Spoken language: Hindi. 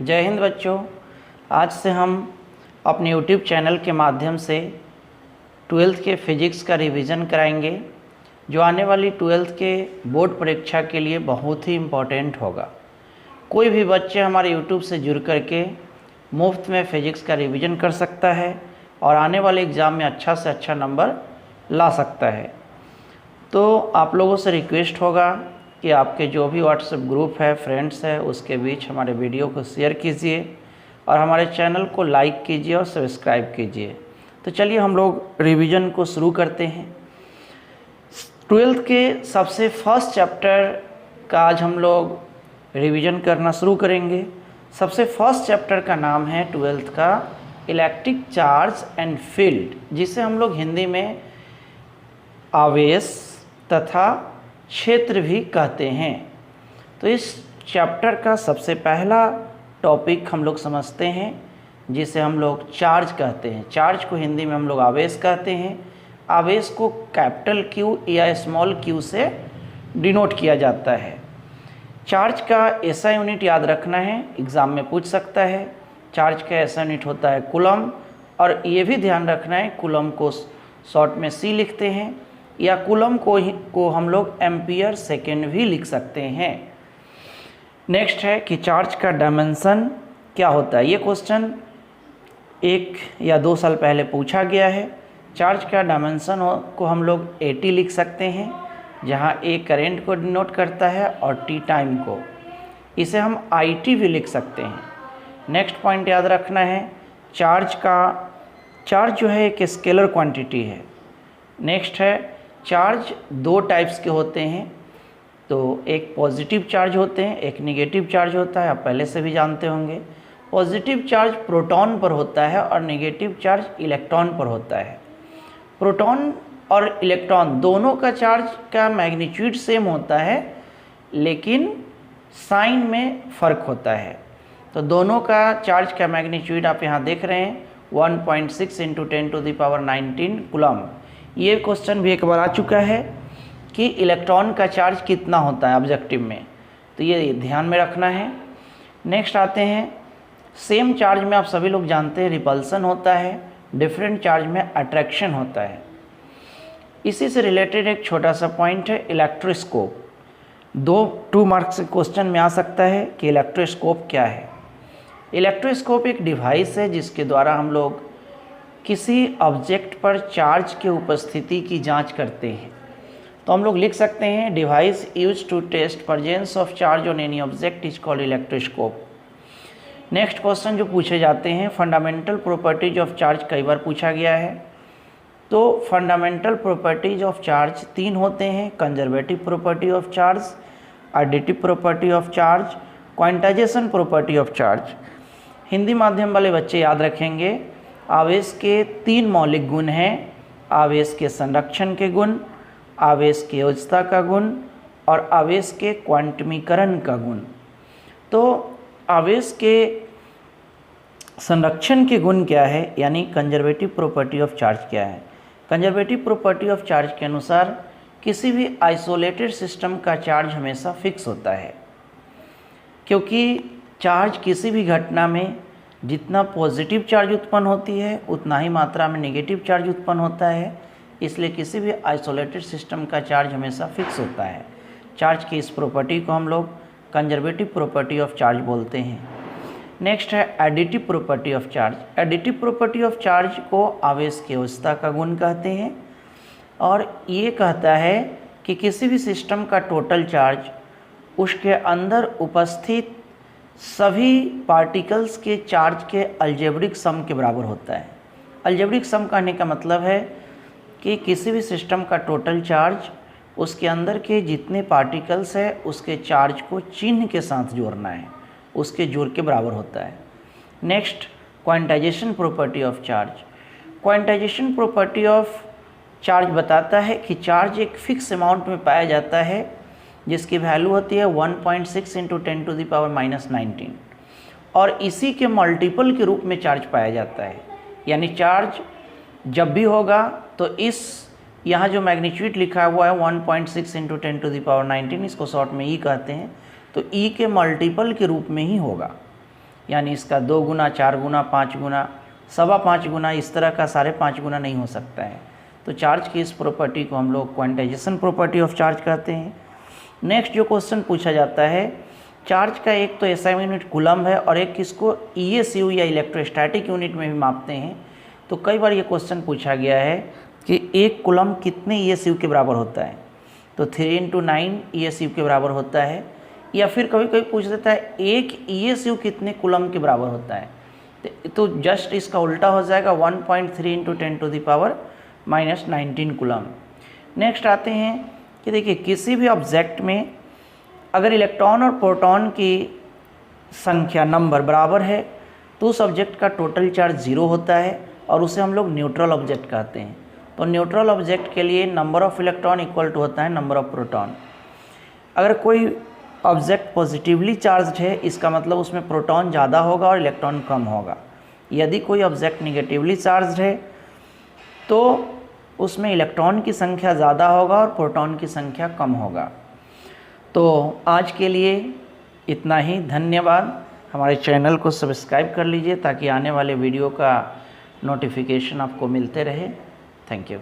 जय हिंद बच्चों। आज से हम अपने यूट्यूब चैनल के माध्यम से 12th के फिजिक्स का रिवीजन कराएंगे, जो आने वाली 12th के बोर्ड परीक्षा के लिए बहुत ही इम्पोर्टेंट होगा। कोई भी बच्चे हमारे यूट्यूब से जुड़ करके मुफ्त में फिजिक्स का रिवीजन कर सकता है और आने वाले एग्ज़ाम में अच्छा से अच्छा नंबर ला सकता है। तो आप लोगों से रिक्वेस्ट होगा कि आपके जो भी व्हाट्सएप ग्रुप है, फ्रेंड्स है, उसके बीच हमारे वीडियो को शेयर कीजिए और हमारे चैनल को लाइक कीजिए और सब्सक्राइब कीजिए। तो चलिए हम लोग रिवीजन को शुरू करते हैं। 12th के सबसे फर्स्ट चैप्टर का आज हम लोग रिवीजन करना शुरू करेंगे। सबसे फर्स्ट चैप्टर का नाम है 12th का इलेक्ट्रिक चार्ज एंड फील्ड, जिसे हम लोग हिंदी में आवेश तथा क्षेत्र भी कहते हैं। तो इस चैप्टर का सबसे पहला टॉपिक हम लोग समझते हैं, जिसे हम लोग चार्ज कहते हैं। चार्ज को हिंदी में हम लोग आवेश कहते हैं। आवेश को कैपिटल क्यू या स्मॉल क्यू से डिनोट किया जाता है। चार्ज का ऐसा यूनिट याद रखना है, एग्ज़ाम में पूछ सकता है। चार्ज का ऐसा यूनिट होता है कूलम, और ये भी ध्यान रखना है कूलम को शॉर्ट में सी लिखते हैं, या कूलम को हम लोग एम्पियर सेकेंड भी लिख सकते हैं। नेक्स्ट है कि चार्ज का डायमेंशन क्या होता है। ये क्वेश्चन 1 या 2 साल पहले पूछा गया है। चार्ज का डायमेंशन को हम लोग AT लिख सकते हैं, जहाँ A करंट को डिनोट करता है और T टाइम को। इसे हम IT भी लिख सकते हैं। नेक्स्ट पॉइंट याद रखना है, चार्ज जो है एक स्केलर क्वांटिटी है। नेक्स्ट है, चार्ज 2 टाइप्स के होते हैं। तो एक पॉजिटिव चार्ज होते हैं, एक नेगेटिव चार्ज होता है, आप पहले से भी जानते होंगे। पॉजिटिव चार्ज प्रोटॉन पर होता है और नेगेटिव चार्ज इलेक्ट्रॉन पर होता है। प्रोटॉन और इलेक्ट्रॉन दोनों का चार्ज का मैग्नीट्यूड सेम होता है, लेकिन साइन में फ़र्क होता है। तो दोनों का चार्ज का मैग्नीट्यूड आप यहाँ देख रहे हैं, 1.6 × 10⁻19 कूलम। ये क्वेश्चन भी एक बार आ चुका है कि इलेक्ट्रॉन का चार्ज कितना होता है ऑब्जेक्टिव में, तो ये ध्यान में रखना है। नेक्स्ट आते हैं, सेम चार्ज में आप सभी लोग जानते हैं रिपल्सन होता है, डिफरेंट चार्ज में अट्रैक्शन होता है। इसी से रिलेटेड एक छोटा सा पॉइंट है इलेक्ट्रोस्कोप। 2 मार्क्स क्वेश्चन में आ सकता है कि इलेक्ट्रोस्कोप क्या है। इलेक्ट्रोस्कोप एक डिवाइस है जिसके द्वारा हम लोग किसी ऑब्जेक्ट पर चार्ज के उपस्थिति की जांच करते हैं। तो हम लोग लिख सकते हैं, device use to test presence of charge on any object is called electroscope. Next question जो पूछे जाते हैं, फंडामेंटल प्रॉपर्टीज ऑफ चार्ज कई बार पूछा गया है। तो फंडामेंटल प्रॉपर्टीज ऑफ चार्ज 3 होते हैं, conservative property of charge, additive property of charge, quantization property of charge. Hindi माध्यम वाले बच्चे याद रखेंगे, आवेश के 3 मौलिक गुण हैं, आवेश के संरक्षण के गुण, आवेश की योज्यता का गुण और आवेश के क्वांटमीकरण का गुण। तो आवेश के संरक्षण के गुण क्या है, यानी कंजर्वेटिव प्रॉपर्टी ऑफ चार्ज क्या है। कंजर्वेटिव प्रॉपर्टी ऑफ चार्ज के अनुसार किसी भी आइसोलेटेड सिस्टम का चार्ज हमेशा फिक्स होता है, क्योंकि चार्ज किसी भी घटना में जितना पॉजिटिव चार्ज उत्पन्न होती है उतना ही मात्रा में नेगेटिव चार्ज उत्पन्न होता है। इसलिए किसी भी आइसोलेटेड सिस्टम का चार्ज हमेशा फिक्स होता है। चार्ज की इस प्रॉपर्टी को हम लोग कंजर्वेटिव प्रॉपर्टी ऑफ चार्ज बोलते हैं। नेक्स्ट है additive property of charge. Additive property of charge को आवेश की योज्यता का गुण कहते हैं, और ये कहता है कि किसी भी सिस्टम का टोटल चार्ज उसके अंदर उपस्थित सभी पार्टिकल्स के चार्ज के अलजेब्रिक सम के बराबर होता है। अलजेब्रिक सम कहने का मतलब है कि किसी भी सिस्टम का टोटल चार्ज उसके अंदर के जितने पार्टिकल्स है उसके चार्ज को चिन्ह के साथ जोड़ना है, उसके जोड़ के बराबर होता है। Next, quantization property of charge. Quantization property of charge बताता है कि चार्ज एक फिक्स अमाउंट में पाया जाता है, जिसकी वैल्यू होती है 1.6 × 10⁻19, और इसी के मल्टीपल के रूप में चार्ज पाया जाता है। यानी चार्ज जब भी होगा तो इस यहाँ जो मैग्नीट्यूड लिखा हुआ है 1.6 × 10⁻19, इसको शॉर्ट में ई कहते हैं, तो ई के मल्टीपल के रूप में ही होगा। यानी इसका 2 गुना, 4 गुना, 5 गुना, 5.25 गुना, इस तरह का 5.5 गुना नहीं हो सकता है। तो चार्ज की इस प्रॉपर्टी को हम लोग क्वांटाइजेशन प्रॉपर्टी ऑफ चार्ज कहते हैं। नेक्स्ट जो क्वेश्चन पूछा जाता है, चार्ज का एक तो एसआई यूनिट कूलम है और एक इसको ईएसयू या इलेक्ट्रोस्टैटिक यूनिट में भी मापते हैं। तो कई बार ये क्वेश्चन पूछा गया है कि एक कूलम कितने ईएसयू के बराबर होता है, तो 3 × 9 ईएसयू के बराबर होता है। या फिर कभी कभी पूछ देता है एक ईएसयू कितने कूलम के बराबर होता है, तो जस्ट इसका उल्टा हो जाएगा 1.3 × 10 - 19 कूलम। नेक्स्ट आते हैं कि देखिए किसी भी ऑब्जेक्ट में अगर इलेक्ट्रॉन और प्रोटॉन की संख्या नंबर बराबर है तो उस ऑब्जेक्ट का टोटल चार्ज 0 होता है और उसे हम लोग न्यूट्रल ऑब्जेक्ट कहते हैं। तो न्यूट्रल ऑब्जेक्ट के लिए number of electron equal to होता है नंबर ऑफ प्रोटॉन। अगर कोई ऑब्जेक्ट पॉजिटिवली चार्ज्ड है, इसका मतलब उसमें प्रोटॉन ज़्यादा होगा और इलेक्ट्रॉन कम होगा। यदि कोई ऑब्जेक्ट निगेटिवली चार्ज्ड है तो उसमें इलेक्ट्रॉन की संख्या ज़्यादा होगा और प्रोटॉन की संख्या कम होगा। तो आज के लिए इतना ही। धन्यवाद। हमारे चैनल को सब्सक्राइब कर लीजिए ताकि आने वाले वीडियो का नोटिफिकेशन आपको मिलते रहे। Thank you.